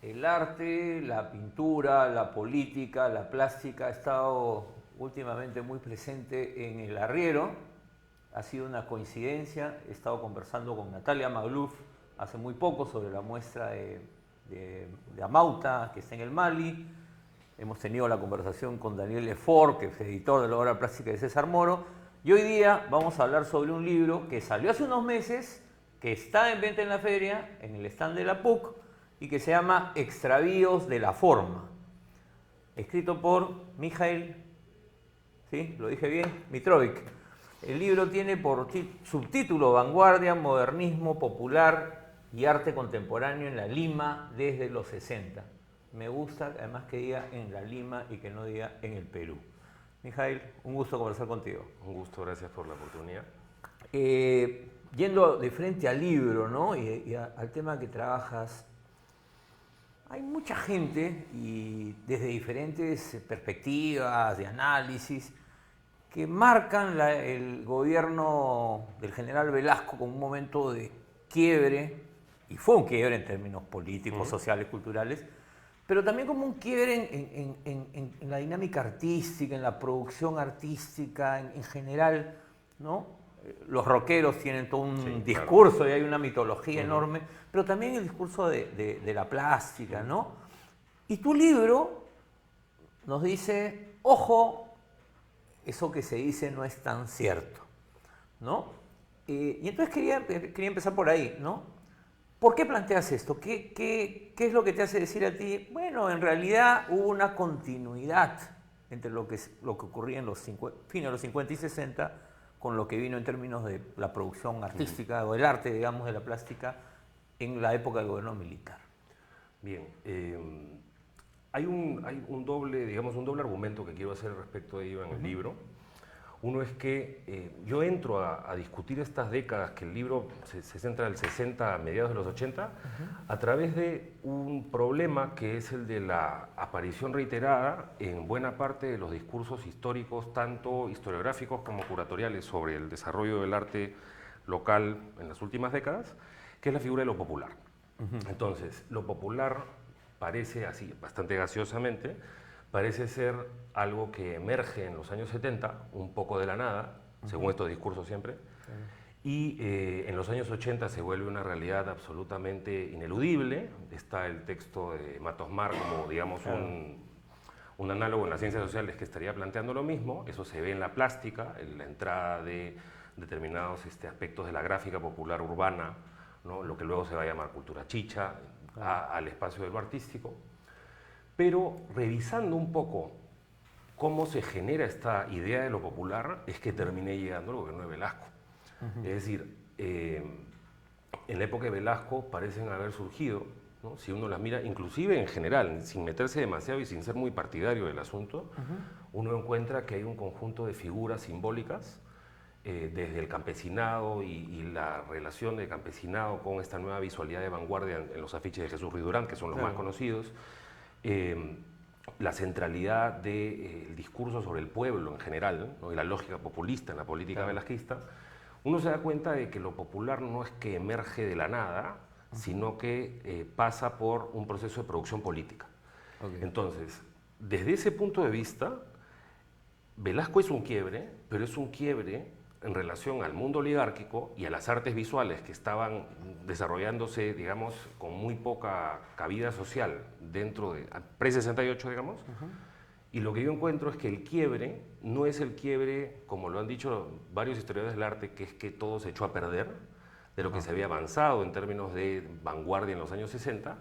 El arte, la pintura, la política, la plástica ha estado últimamente muy presente en el arriero. Ha sido una coincidencia. He estado conversando con Natalia Magluf hace muy poco sobre la muestra de Amauta, que está en el Mali. Hemos tenido la conversación con Daniel Lefort, que es editor de la obra plástica de César Moro. Y hoy día vamos a hablar sobre un libro que salió hace unos meses, que está en venta en la feria, en el stand de la PUC, y que se llama Extravíos de la Forma, escrito por Mikhail, ¿sí? ¿Lo dije bien? Mitrovic. El libro tiene por subtítulo Vanguardia, Modernismo Popular y Arte Contemporáneo en la Lima desde los 60. Me gusta además que diga en la Lima y que no diga en el Perú. Mikhail, un gusto conversar contigo. Un gusto, gracias por la oportunidad. Yendo de frente al libro, ¿no? y al tema que trabajas, hay mucha gente, y desde diferentes perspectivas de análisis, que marcan el gobierno del general Velasco como un momento de quiebre, y fue un quiebre en términos políticos, sociales, culturales, pero también como un quiebre en la dinámica artística, en la producción artística, en general, ¿no? Los rockeros tienen todo un discurso, claro, y hay una mitología enorme, pero también el discurso de la plástica, ¿no? Y tu libro nos dice, ojo, eso que se dice no es tan cierto, ¿no? Y entonces quería empezar por ahí, ¿no? ¿Por qué planteas esto? ¿Qué es lo que te hace decir a ti? Bueno, en realidad hubo una continuidad entre lo que ocurría en los fines de los 50 y 60 con lo que vino en términos de la producción artística o el arte, digamos, de la plástica en la época del gobierno militar. Bien, hay un doble argumento que quiero hacer respecto de ello en el libro. Uno es que yo entro a discutir estas décadas, que el libro se centra del 60 a mediados de los 80, a través de un problema que es el de la aparición reiterada en buena parte de los discursos históricos, tanto historiográficos como curatoriales, sobre el desarrollo del arte local en las últimas décadas, que es la figura de lo popular. Entonces, lo popular parece, así bastante gaseosamente, parece ser algo que emerge en los años 70, un poco de la nada, según estos discursos siempre, y en los años 80 se vuelve una realidad absolutamente ineludible. Está el texto de Matos Mar como, digamos, un análogo en las ciencias sociales que estaría planteando lo mismo. Eso se ve en la plástica, en la entrada de determinados aspectos de la gráfica popular urbana, ¿no? Lo que luego se va a llamar cultura chicha, al espacio de lo artístico. Pero revisando un poco cómo se genera esta idea de lo popular, es que terminé llegando al gobierno de Velasco. Es decir, en la época de Velasco parecen haber surgido, ¿no? Si uno las mira, inclusive en general, sin meterse demasiado y sin ser muy partidario del asunto, uno encuentra que hay un conjunto de figuras simbólicas, desde el campesinado y la relación del campesinado con esta nueva visualidad de vanguardia en los afiches de Jesús Ruiz Durán, que son los más conocidos, la centralidad del discurso sobre el pueblo en general, ¿no? Y la lógica populista en la política velasquista, uno se da cuenta de que lo popular no es que emerge de la nada, sino que pasa por un proceso de producción política. Entonces, desde ese punto de vista, Velasco es un quiebre, pero es un quiebre en relación al mundo oligárquico y a las artes visuales que estaban desarrollándose, digamos, con muy poca cabida social dentro de pre-68, digamos. Y lo que yo encuentro es que el quiebre no es el quiebre, como lo han dicho varios historiadores del arte, que es que todo se echó a perder de lo que se había avanzado en términos de vanguardia en los años 60,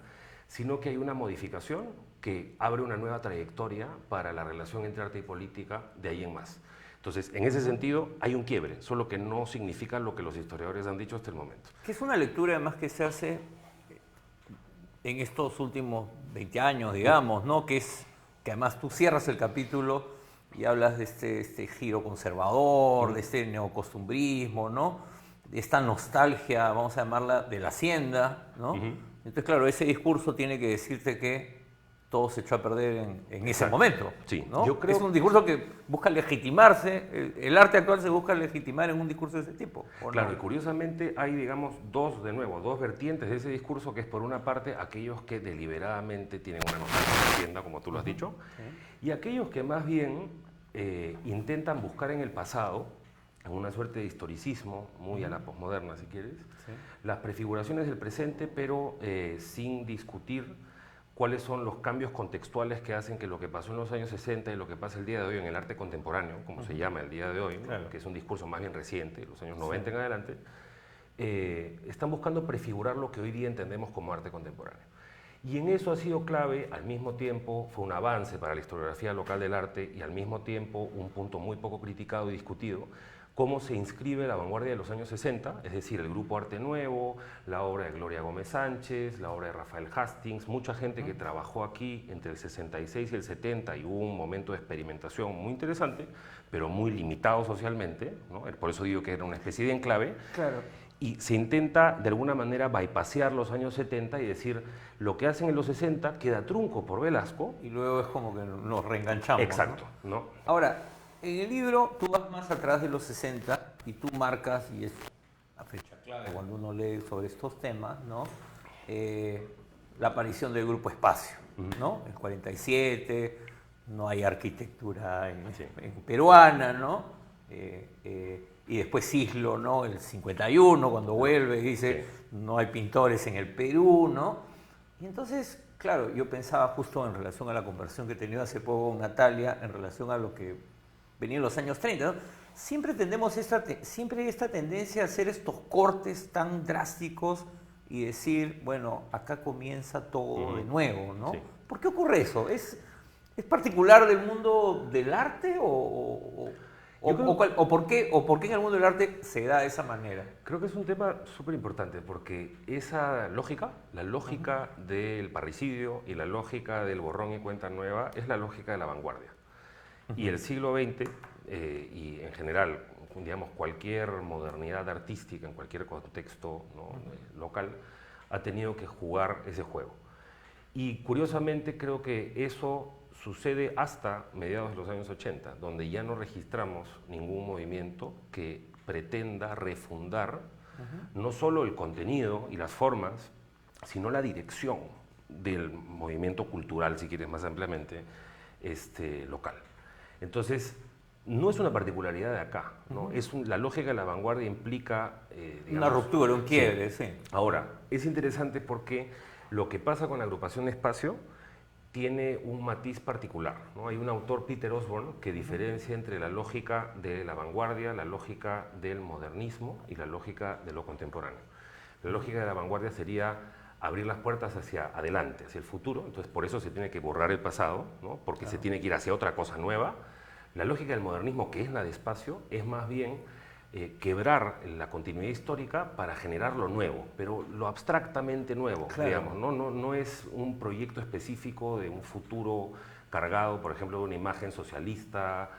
sino que hay una modificación que abre una nueva trayectoria para la relación entre arte y política de ahí en más. Entonces, en ese sentido, hay un quiebre, solo que no significa lo que los historiadores han dicho hasta el momento. Que es una lectura, además, que se hace en estos últimos 20 años, digamos, ¿no? Que además tú cierras el capítulo y hablas de este giro conservador, de este neocostumbrismo, ¿no? De esta nostalgia, vamos a llamarla, de la hacienda, ¿no? Entonces, claro, ese discurso tiene que decirte que todo se echó a perder en ese Exacto. momento. Sí, ¿no? yo creo Es un discurso que busca legitimarse, el arte actual se busca legitimar en un discurso de ese tipo. ¿O Claro, no? y curiosamente hay, digamos, dos vertientes de ese discurso, que es por una parte aquellos que deliberadamente tienen una noción de tienda, como tú lo has dicho, y aquellos que más bien intentan buscar en el pasado, en una suerte de historicismo, muy a la posmoderna si quieres, las prefiguraciones del presente, pero sin discutir cuáles son los cambios contextuales que hacen que lo que pasó en los años 60 y lo que pasa el día de hoy en el arte contemporáneo, como se llama el día de hoy, ¿no? Claro. Que es un discurso más bien reciente, los años 90 en adelante, están buscando prefigurar lo que hoy día entendemos como arte contemporáneo. Y en eso ha sido clave, al mismo tiempo fue un avance para la historiografía local del arte y al mismo tiempo un punto muy poco criticado y discutido, cómo se inscribe la vanguardia de los años 60, es decir, el grupo Arte Nuevo, la obra de Gloria Gómez Sánchez, la obra de Rafael Hastings, mucha gente que trabajó aquí entre el 66 y el 70 y hubo un momento de experimentación muy interesante, pero muy limitado socialmente, ¿no? Por eso digo que era una especie de enclave. Claro. Y se intenta de alguna manera bypassear los años 70 y decir, lo que hacen en los 60 queda trunco por Velasco. Y luego es como que nos reenganchamos. Exacto, ¿no? Ahora, en el libro tú vas más atrás de los 60 y tú marcas, y es la fecha clave cuando uno lee sobre estos temas, ¿no? La aparición del Grupo Espacio, ¿no? El 47, no hay arquitectura en peruana, ¿no? Y después Cislo, ¿no? El 51, cuando vuelve y dice, no hay pintores en el Perú, ¿no? Y entonces, claro, yo pensaba justo en relación a la conversación que he tenido hace poco con Natalia, en relación a lo que venía en los años 30, ¿no? Siempre hay esta tendencia a hacer estos cortes tan drásticos y decir, bueno, acá comienza todo de nuevo, ¿no? Sí. ¿Por qué ocurre eso? ¿Es particular del mundo del arte o por qué en el mundo del arte se da de esa manera? Creo que es un tema súper importante porque esa lógica, la lógica del parricidio y la lógica del borrón y cuenta nueva, es la lógica de la vanguardia. Y el siglo XX, y en general, digamos, cualquier modernidad artística en cualquier contexto, ¿no? local, ha tenido que jugar ese juego. Y curiosamente creo que eso sucede hasta mediados de los años 80, donde ya no registramos ningún movimiento que pretenda refundar no solo el contenido y las formas, sino la dirección del movimiento cultural, si quieres más ampliamente, local. Entonces, no es una particularidad de acá, ¿no? La lógica de la vanguardia implica... una ruptura, un quiebre, sí. Ahora, es interesante porque lo que pasa con la agrupación Espacio tiene un matiz particular, ¿no? Hay un autor, Peter Osborne, que diferencia entre la lógica de la vanguardia, la lógica del modernismo y la lógica de lo contemporáneo. La lógica de la vanguardia sería abrir las puertas hacia adelante, hacia el futuro, entonces por eso se tiene que borrar el pasado, ¿no? Porque se tiene que ir hacia otra cosa nueva. La lógica del modernismo, que es la de Espacio, es más bien quebrar la continuidad histórica para generar lo nuevo, pero lo abstractamente nuevo, digamos, no es un proyecto específico de un futuro cargado, por ejemplo, de una imagen socialista,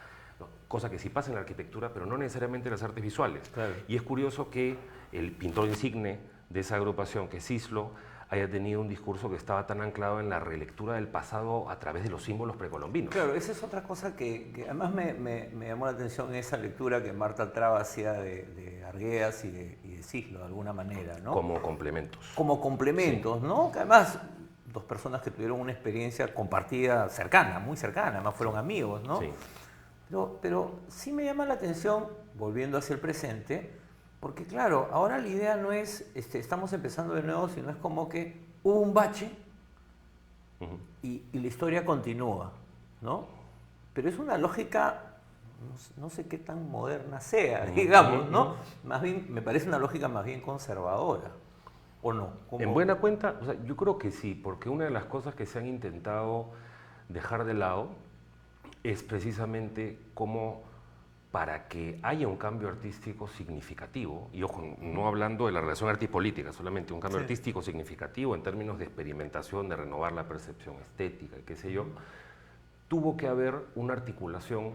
¿no? Cosa que sí pasa en la arquitectura, pero no necesariamente en las artes visuales. Claro. Y es curioso que el pintor insigne de esa agrupación, que es Cislo, haya tenido un discurso que estaba tan anclado en la relectura del pasado a través de los símbolos precolombinos. Claro, esa es otra cosa que además me llamó la atención en esa lectura que Marta Traba hacía de Arguedas y de Cislo, de alguna manera, ¿no? Como complementos. Como complementos, sí. ¿No? Que además, dos personas que tuvieron una experiencia compartida cercana, muy cercana, además fueron amigos, ¿no? Sí. Pero sí me llama la atención, volviendo hacia el presente, porque claro, ahora la idea no es, estamos empezando de nuevo, sino es como que hubo un bache y la historia continúa, ¿no? Pero es una lógica, no sé qué tan moderna sea, digamos, ¿no? Más bien, me parece una lógica más bien conservadora, ¿o no? En buena cuenta, o sea, yo creo que sí, porque una de las cosas que se han intentado dejar de lado es precisamente cómo, para que haya un cambio artístico significativo, y ojo, no hablando de la relación arte y política, solamente un cambio artístico significativo en términos de experimentación, de renovar la percepción estética, qué sé yo, tuvo que haber una articulación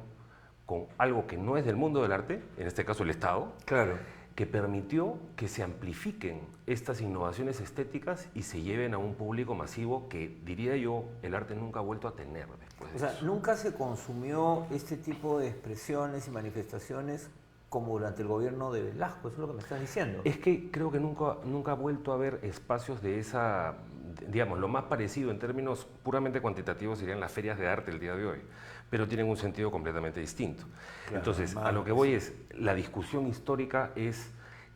con algo que no es del mundo del arte, en este caso el Estado, claro, que permitió que se amplifiquen estas innovaciones estéticas y se lleven a un público masivo que, diría yo, el arte nunca ha vuelto a tener después de O sea, eso. nunca se consumió este tipo de expresiones y manifestaciones como durante el gobierno de Velasco, eso es lo que me estás diciendo. Es que creo que nunca ha vuelto a haber espacios de esa, digamos, lo más parecido en términos puramente cuantitativos serían las ferias de arte el día de hoy, pero tienen un sentido completamente distinto. Claro, Entonces, además, a lo que voy es, la discusión histórica es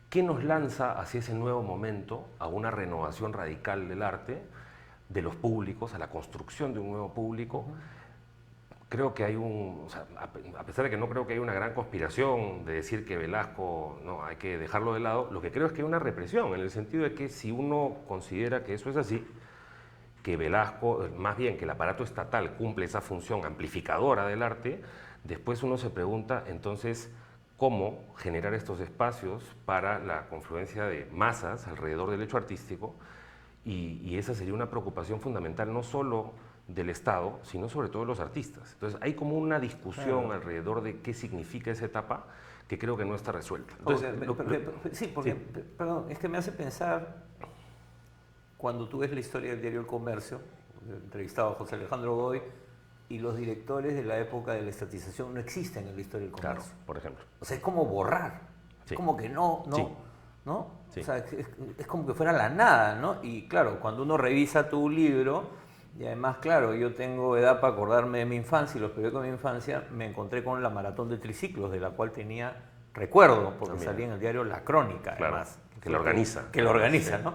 qué nos lanza hacia ese nuevo momento, a una renovación radical del arte, de los públicos, a la construcción de un nuevo público. Creo que hay o sea, a pesar de que no creo que haya una gran conspiración de decir que Velasco no hay que dejarlo de lado, lo que creo es que hay una represión, en el sentido de que si uno considera que eso es así, que Velasco, más bien que el aparato estatal cumple esa función amplificadora del arte, después uno se pregunta entonces cómo generar estos espacios para la confluencia de masas alrededor del hecho artístico, y esa sería una preocupación fundamental no solo del Estado, sino sobre todo de los artistas. Entonces hay como una discusión alrededor de qué significa esa etapa que creo que no está resuelta. Entonces, sí, porque, perdón, es que me hace pensar, cuando tú ves la historia del diario El Comercio, entrevistado a José Alejandro Godoy, y los directores de la época de la estatización no existen en la historia del comercio. Claro, por ejemplo. O sea, es como borrar, Sí. es como que no, Sí. ¿no? Sí. O sea, es como que fuera la nada, ¿no? Y claro, cuando uno revisa tu libro, y además, claro, yo tengo edad para acordarme de mi infancia y los periódicos de mi infancia, me encontré con la maratón de triciclos, de la cual tenía recuerdo, porque También. salía en el diario La Crónica, Claro, además. que lo organiza. Que lo organiza, Sí. ¿no?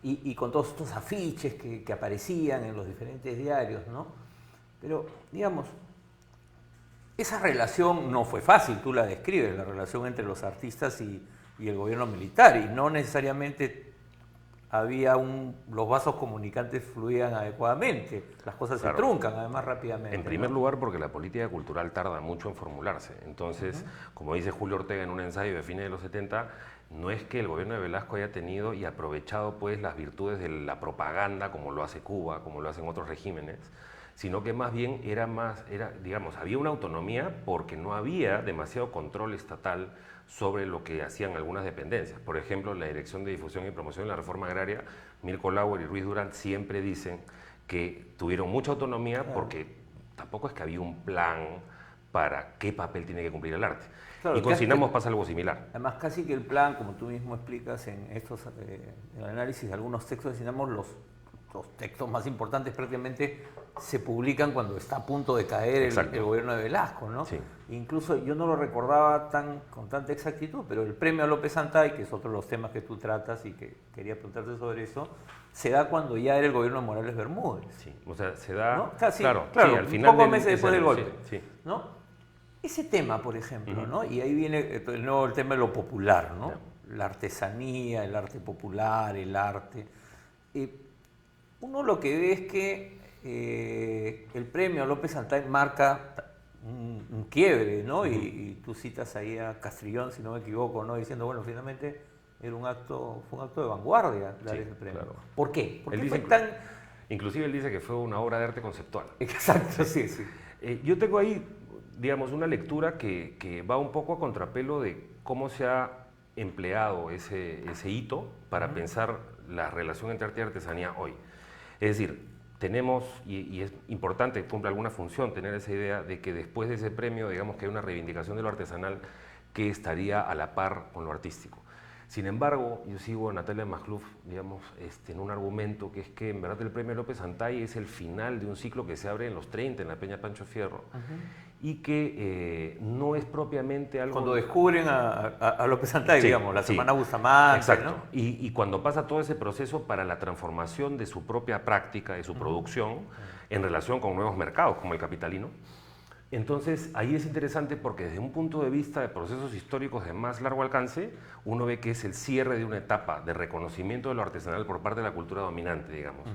Y con todos estos afiches que aparecían en los diferentes diarios, ¿no? Pero, digamos, esa relación no fue fácil, tú la describes, la relación entre los artistas y el gobierno militar, y no necesariamente había los vasos comunicantes fluían adecuadamente, las cosas Claro. se truncan además rápidamente. En primer ¿no? lugar, porque la política cultural tarda mucho en formularse. Entonces, como dice Julio Ortega en un ensayo de fines de los 70, no es que el gobierno de Velasco haya tenido y aprovechado pues las virtudes de la propaganda, como lo hace Cuba, como lo hacen otros regímenes, sino que más bien digamos, había una autonomía porque no había demasiado control estatal sobre lo que hacían algunas dependencias. Por ejemplo, la Dirección de Difusión y Promoción de la Reforma Agraria, Mirko Lauer y Ruiz Durán siempre dicen que tuvieron mucha autonomía porque tampoco es que había un plan para qué papel tiene que cumplir el arte. Claro, y con Sinamos pasa algo similar. Además, casi que el plan, como tú mismo explicas en en el análisis de algunos textos de Sinamos, los textos más importantes prácticamente se publican cuando está a punto de caer el gobierno de Velasco, ¿no? Sí. Incluso yo no lo recordaba con tanta exactitud, pero el premio a López Santay, que es otro de los temas que tú tratas y que quería preguntarte sobre eso, se da cuando ya era el gobierno de Morales Bermúdez. Sí, o sea, se da, ¿no? Casi, claro, al final pocos meses después del golpe. Sí. ¿No? Ese tema, por ejemplo, ¿no? Y ahí viene de nuevo el tema de lo popular, ¿no? La artesanía, el arte popular, el arte. Uno lo que ve es que el premio a López Santay marca un quiebre, ¿no? Y tú citas ahí a Castrillón, si no me equivoco, ¿no? Diciendo, bueno, finalmente fue un acto de vanguardia dar ese premio. Claro. ¿Por qué? Porque él dice, inclusive él dice que fue una obra de arte conceptual. Exacto, sí. Yo tengo ahí, digamos, una lectura que va un poco a contrapelo de cómo se ha empleado ese hito para pensar la relación entre arte y artesanía hoy. Es decir, tenemos, y es importante que cumpla alguna función tener esa idea de que después de ese premio, digamos que hay una reivindicación de lo artesanal que estaría a la par con lo artístico. Sin embargo, yo sigo a Natalia Makhlouf, digamos, en un argumento que es que en verdad el premio López Santay es el final de un ciclo que se abre en los 30 en la Peña Pancho Fierro y que no es propiamente algo... Cuando descubren a López Santay, sí, digamos, la Semana Bustamante. Exacto. ¿no? Y cuando pasa todo ese proceso para la transformación de su propia práctica, de su producción, en relación con nuevos mercados como el capitalino. Entonces, ahí es interesante porque desde un punto de vista de procesos históricos de más largo alcance, uno ve que es el cierre de una etapa de reconocimiento de lo artesanal por parte de la cultura dominante, digamos.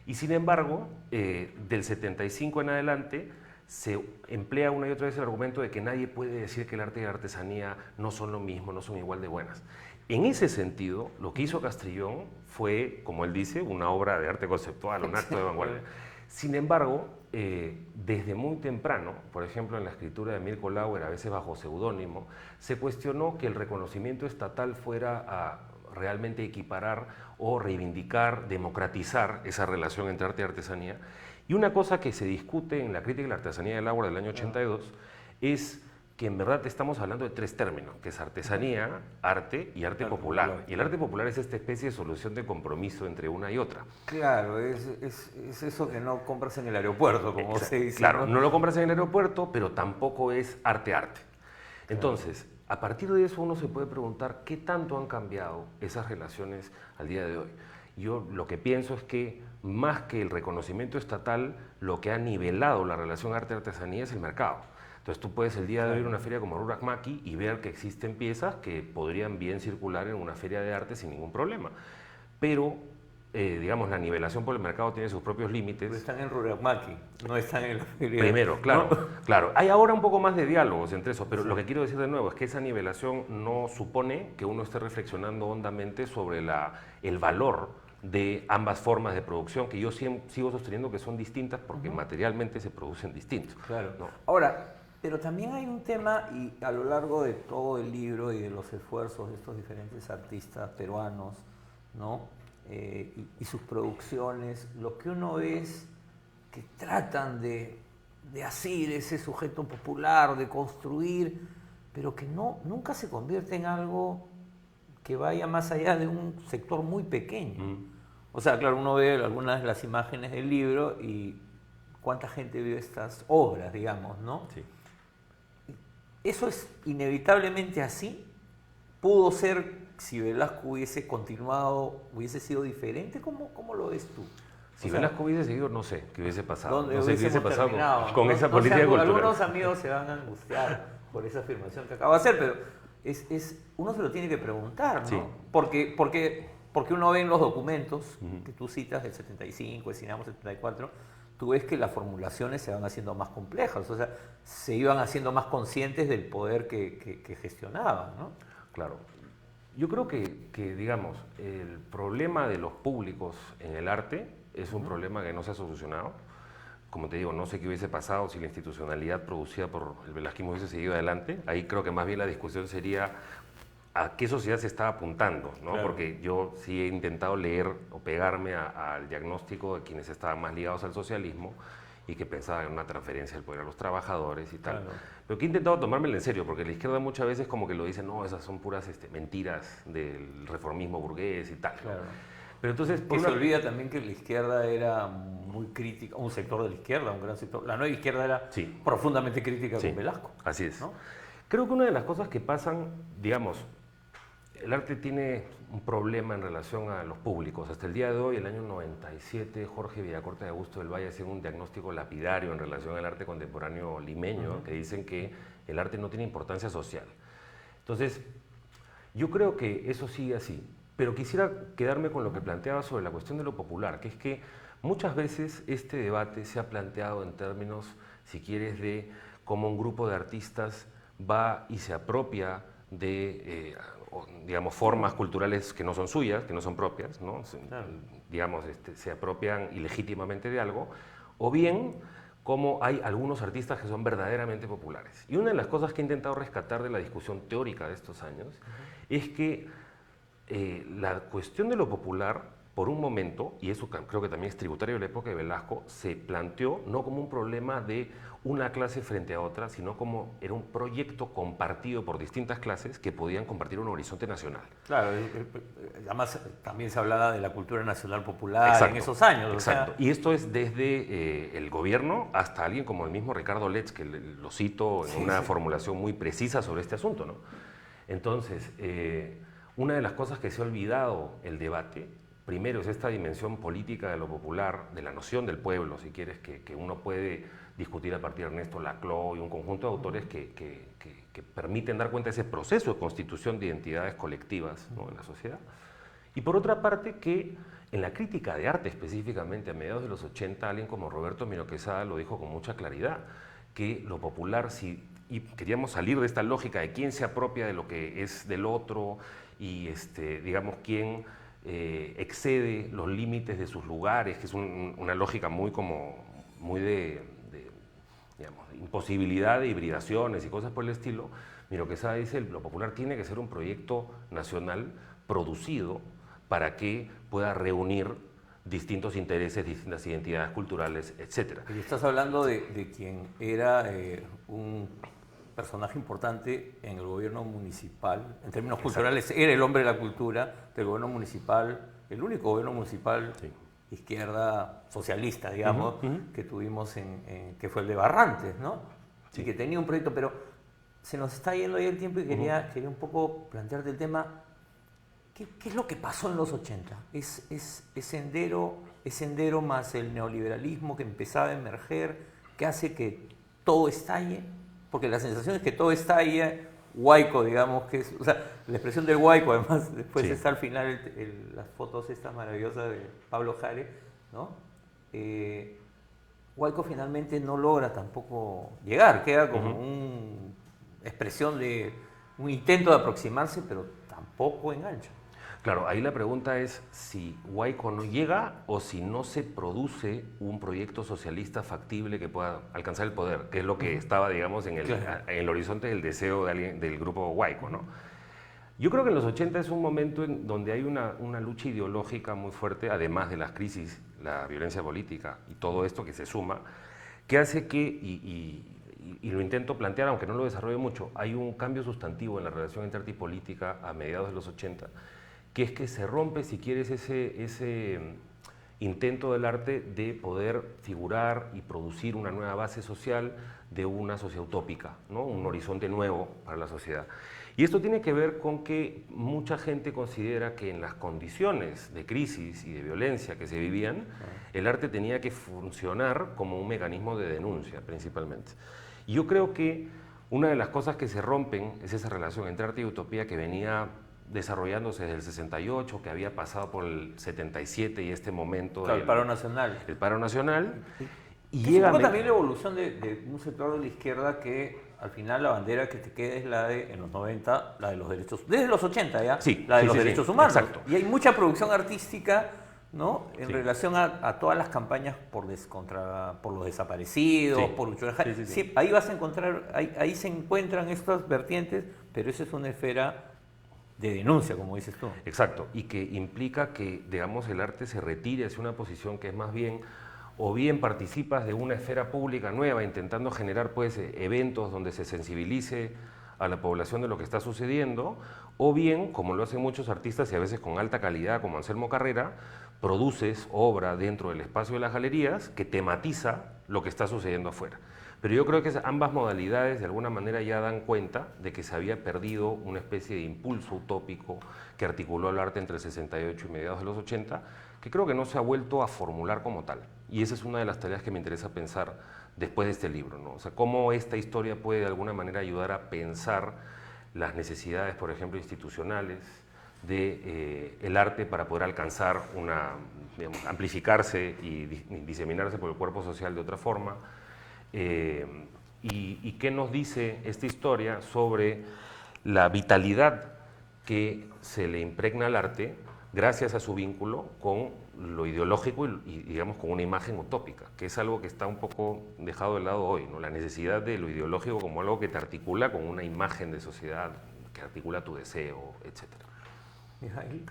Y sin embargo, del 75 en adelante, se emplea una y otra vez el argumento de que nadie puede decir que el arte y la artesanía no son lo mismo, no son igual de buenas. En ese sentido, lo que hizo Castrillón fue, como él dice, una obra de arte conceptual, un acto de vanguardia. Sin embargo, desde muy temprano, por ejemplo en la escritura de Mirko Lauer, a veces bajo seudónimo, se cuestionó que el reconocimiento estatal fuera a realmente equiparar o reivindicar, democratizar esa relación entre arte y artesanía. Y una cosa que se discute en la crítica de la artesanía de Lauer del año 82 es que en verdad estamos hablando de tres términos, que es artesanía, arte y arte popular. Y el arte popular es esta especie de solución de compromiso entre una y otra. Claro, es eso que no compras en el aeropuerto, como se dice. Claro, no lo compras en el aeropuerto, pero tampoco es arte-arte. Entonces, a partir de eso uno se puede preguntar qué tanto han cambiado esas relaciones al día de hoy. Yo lo que pienso es que más que el reconocimiento estatal, lo que ha nivelado la relación arte-artesanía es el mercado. Entonces tú puedes el día de hoy ir a una feria como Rurak Maki y ver que existen piezas que podrían bien circular en una feria de arte sin ningún problema. Pero, digamos, la nivelación por el mercado tiene sus propios límites. Pero están en Rurak Maki, no están en la feria. Primero, claro, ¿no? claro. Hay ahora un poco más de diálogos entre eso, pero lo que quiero decir de nuevo es que esa nivelación no supone que uno esté reflexionando hondamente sobre el valor de ambas formas de producción, que yo sigo sosteniendo que son distintas porque materialmente se producen distintos. Claro. ¿no? Ahora, pero también hay un tema, y a lo largo de todo el libro y de los esfuerzos de estos diferentes artistas peruanos, ¿no? Y sus producciones, lo que uno ve es que tratan de hacer ese sujeto popular, de construir, pero que nunca se convierte en algo que vaya más allá de un sector muy pequeño. O sea, claro, uno ve algunas de las imágenes del libro y cuánta gente vio estas obras, digamos, ¿no? Sí. ¿Eso es inevitablemente así? ¿Pudo ser, si Velasco hubiese continuado, hubiese sido diferente? ¿Cómo lo ves tú? Si Velasco hubiese seguido, no sé qué hubiese pasado. ¿Dónde no sé qué hubiese pasado con no, esa no política sé, cultural. Algunos amigos se van a angustiar por esa afirmación que acabo de hacer, pero uno se lo tiene que preguntar, ¿no? Sí. Porque uno ve en los documentos que tú citas del 75, el Cinamo 74, tú ves que las formulaciones se van haciendo más complejas, o sea, se iban haciendo más conscientes del poder que gestionaban, ¿no? Claro. Yo creo que, digamos, el problema de los públicos en el arte es un problema que no se ha solucionado. Como te digo, no sé qué hubiese pasado si la institucionalidad producida por el velasquismo hubiese seguido adelante. Ahí creo que más bien la discusión sería a qué sociedad se está apuntando, ¿no? Claro. Porque yo sí he intentado leer o pegarme al diagnóstico de quienes estaban más ligados al socialismo y que pensaban en una transferencia del poder a los trabajadores y tal. Claro. Pero que he intentado tomármelo en serio, porque la izquierda muchas veces como que lo dice, no, esas son puras mentiras del reformismo burgués y tal. ¿no? Claro. Pero entonces... Se olvida también que la izquierda era muy crítica, un sector de la izquierda, un gran sector. La nueva izquierda era profundamente crítica con Velasco. Así es. ¿no? Creo que una de las cosas que pasan, digamos, el arte tiene un problema en relación a los públicos. Hasta el día de hoy, el año 97, Jorge Villacorta y Augusto del Valle hacían un diagnóstico lapidario en relación al arte contemporáneo limeño, que dicen que el arte no tiene importancia social. Entonces, yo creo que eso sigue así, pero quisiera quedarme con lo que planteaba sobre la cuestión de lo popular, que es que muchas veces este debate se ha planteado en términos, si quieres, de cómo un grupo de artistas va y se apropia de, digamos, formas culturales que no son suyas, que no son propias, ¿no? Claro. Digamos, se apropian ilegítimamente de algo, o bien como hay algunos artistas que son verdaderamente populares. Y una de las cosas que he intentado rescatar de la discusión teórica de estos años es que la cuestión de lo popular, por un momento, y eso creo que también es tributario de la época de Velasco, se planteó no como un problema de una clase frente a otra, sino como era un proyecto compartido por distintas clases que podían compartir un horizonte nacional. Claro, además también se hablaba de la cultura nacional popular en esos años. Exacto, o sea, y esto es desde el gobierno hasta alguien como el mismo Ricardo Letts, que lo cito en una formulación muy precisa sobre este asunto, ¿no? Entonces, una de las cosas que se ha olvidado el debate, primero es esta dimensión política de lo popular, de la noción del pueblo, si quieres, que uno puede discutir a partir de Ernesto Laclau y un conjunto de autores que permiten dar cuenta de ese proceso de constitución de identidades colectivas, ¿no?, en la sociedad. Y por otra parte, que en la crítica de arte específicamente a mediados de los 80, alguien como Roberto Miro Quesada lo dijo con mucha claridad, que lo popular, y queríamos salir de esta lógica de quién se apropia de lo que es del otro y, digamos, quién excede los límites de sus lugares, que es una lógica muy de digamos, imposibilidad de hibridaciones y cosas por el estilo. Mira, que Quesada dice, lo popular tiene que ser un proyecto nacional producido para que pueda reunir distintos intereses, distintas identidades culturales, etc. Y estás hablando de quien era un personaje importante en el gobierno municipal, en términos culturales, era el hombre de la cultura del gobierno municipal, el único gobierno municipal izquierda socialista, digamos, que tuvimos, que fue el de Barrantes, ¿no? Sí. Y que tenía un proyecto, pero se nos está yendo ahí el tiempo y quería un poco plantearte el tema. ¿Qué es lo que pasó en los 80? ¿Es Sendero más el neoliberalismo que empezaba a emerger, que hace que todo estalle? Porque la sensación es que todo estalla, huaico, digamos, que es, o sea, la expresión del huaico, además, después está al final las fotos estas maravillosas de Pablo Jare, ¿no? Huaico finalmente no logra tampoco llegar, queda como una expresión de un intento de aproximarse, pero tampoco engancha. Claro, ahí la pregunta es si Huaico no llega o si no se produce un proyecto socialista factible que pueda alcanzar el poder, que es lo que estaba, digamos, en el horizonte del deseo del grupo Huaico, ¿no? Yo creo que en los 80 es un momento en donde hay una lucha ideológica muy fuerte, además de las crisis, la violencia política y todo esto que se suma, que hace que, y lo intento plantear, aunque no lo desarrolle mucho, hay un cambio sustantivo en la relación entre arte y política a mediados de los 80, que es que se rompe, si quieres, ese intento del arte de poder figurar y producir una nueva base social de una sociedad utópica, ¿no? Un horizonte nuevo para la sociedad. Y esto tiene que ver con que mucha gente considera que en las condiciones de crisis y de violencia que se vivían, el arte tenía que funcionar como un mecanismo de denuncia, principalmente. Y yo creo que una de las cosas que se rompen es esa relación entre arte y utopía que venía desarrollándose desde el 68, que había pasado por el 77 y este momento del paro nacional. El paro nacional. Y llega también la evolución de un sector de la izquierda que al final la bandera que te queda es la de, en los 90, la de los derechos, desde los 80 ya, sí, la de los derechos humanos. Exacto. Y hay mucha producción artística, ¿no? En relación a todas las campañas por los desaparecidos, por Lucho Jara. Sí, ahí vas a encontrar, ahí se encuentran estas vertientes, pero esa es una esfera de denuncia, como dices tú. Exacto, y que implica que, digamos, el arte se retire hacia una posición que es más bien, o bien participas de una esfera pública nueva, intentando generar, pues, eventos donde se sensibilice a la población de lo que está sucediendo, o bien, como lo hacen muchos artistas y a veces con alta calidad, como Anselmo Carrera, produces obra dentro del espacio de las galerías que tematiza lo que está sucediendo afuera. Pero yo creo que ambas modalidades de alguna manera ya dan cuenta de que se había perdido una especie de impulso utópico que articuló el arte entre el 68 y mediados de los 80, que creo que no se ha vuelto a formular como tal. Y esa es una de las tareas que me interesa pensar después de este libro, ¿no? O sea, cómo esta historia puede de alguna manera ayudar a pensar las necesidades, por ejemplo, institucionales del arte para poder alcanzar digamos, amplificarse y diseminarse por el cuerpo social de otra forma. Y qué nos dice esta historia sobre la vitalidad que se le impregna al arte gracias a su vínculo con lo ideológico y digamos con una imagen utópica, que es algo que está un poco dejado de lado hoy, ¿no? La necesidad de lo ideológico como algo que te articula con una imagen de sociedad, que articula tu deseo, etc. Mijail,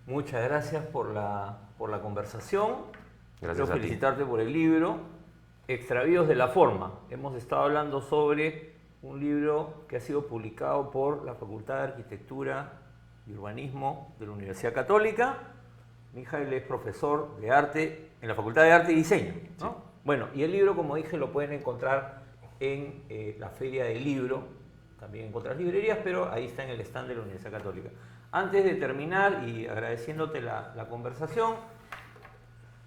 muchas gracias por la conversación. Gracias Quiero felicitarte por el libro. Extravíos de la forma. Hemos estado hablando sobre un libro que ha sido publicado por la Facultad de Arquitectura y Urbanismo de la Universidad Católica. Mijail es profesor de arte en la Facultad de Arte y Diseño, ¿no? Sí. Bueno, y el libro, como dije, lo pueden encontrar en la Feria del Libro, también en otras librerías, pero ahí está en el stand de la Universidad Católica. Antes de terminar y agradeciéndote la conversación,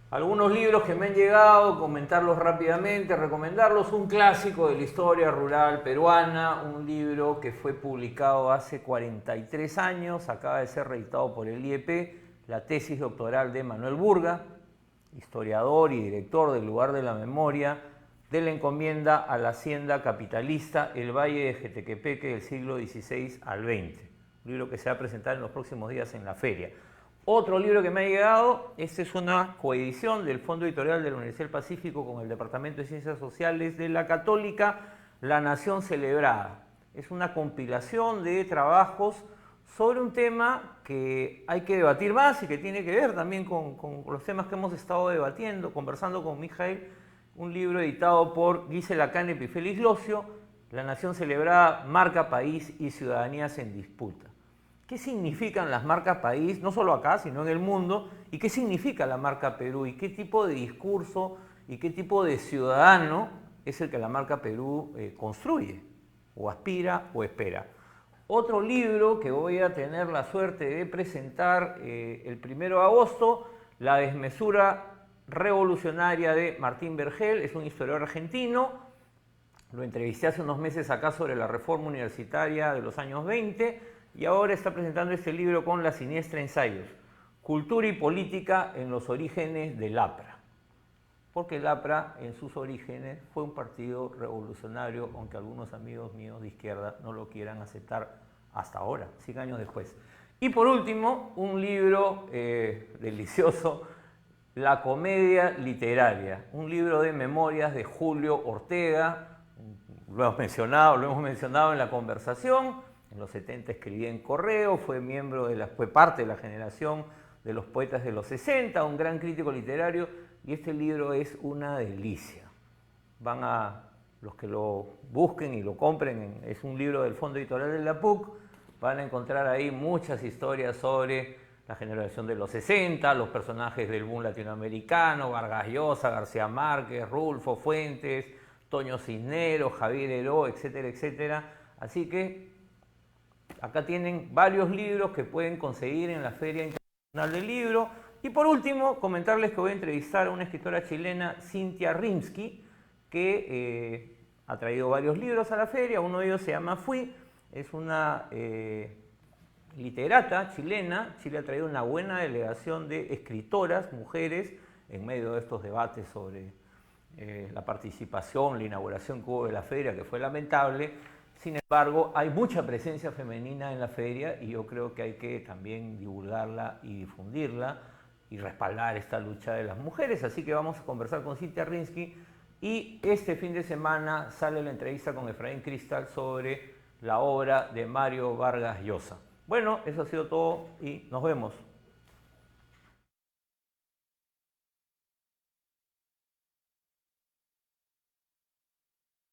algunos libros que me han llegado, comentarlos rápidamente, recomendarlos. Un clásico de la historia rural peruana, un libro que fue publicado hace 43 años, acaba de ser reeditado por el IEP, la tesis doctoral de Manuel Burga, historiador y director del Lugar de la Memoria, de la encomienda a la hacienda capitalista El Valle de Jetequepeque del siglo XVI al XX. Un libro que se va a presentar en los próximos días en la feria. Otro libro que me ha llegado, esta es una coedición del Fondo Editorial de la Universidad del Pacífico con el Departamento de Ciencias Sociales de la Católica, La Nación Celebrada. Es una compilación de trabajos sobre un tema que hay que debatir más y que tiene que ver también con los temas que hemos estado debatiendo, conversando con Mijael, un libro editado por Gisela Canepa y Félix Locio, La Nación Celebrada, Marca País y Ciudadanías en Disputa. ¿Qué significan las marcas país, no solo acá, sino en el mundo? ¿Y qué significa la marca Perú? ¿Y qué tipo de discurso y qué tipo de ciudadano es el que la marca Perú construye, o aspira o espera? Otro libro que voy a tener la suerte de presentar el 1 de agosto, La desmesura revolucionaria de Martín Vergel, es un historiador argentino. Lo entrevisté hace unos meses acá sobre la reforma universitaria de los años 20 y ahora está presentando este libro con La Siniestra Ensayos, Cultura y Política en los orígenes del APRA. Porque el APRA en sus orígenes fue un partido revolucionario, aunque algunos amigos míos de izquierda no lo quieran aceptar hasta ahora, 100 años después. Y por último, un libro delicioso, La Comedia Literaria, un libro de memorias de Julio Ortega. Lo hemos mencionado en la conversación. En los 70 escribía en Correo, fue parte de la generación de los poetas de los 60, un gran crítico literario, y este libro es una delicia. Los que lo busquen y lo compren, es un libro del Fondo Editorial de la PUC, van a encontrar ahí muchas historias sobre la generación de los 60, los personajes del boom latinoamericano, Vargas Llosa, García Márquez, Rulfo Fuentes, Toño Cisneros, Javier Heró, etcétera, etcétera. Así que acá tienen varios libros que pueden conseguir en la Feria Internacional del Libro. Y por último, comentarles que voy a entrevistar a una escritora chilena, Cintia Rimsky, que ha traído varios libros a la feria. Uno de ellos se llama Fui, es una literata chilena. Chile ha traído una buena delegación de escritoras, mujeres, en medio de estos debates sobre la participación, la inauguración que hubo de la feria, que fue lamentable. Sin embargo, hay mucha presencia femenina en la feria y yo creo que hay que también divulgarla y difundirla y respaldar esta lucha de las mujeres. Así que vamos a conversar con Cintia Rimsky y este fin de semana sale la entrevista con Efraín Cristal sobre la obra de Mario Vargas Llosa. Bueno, eso ha sido todo y nos vemos.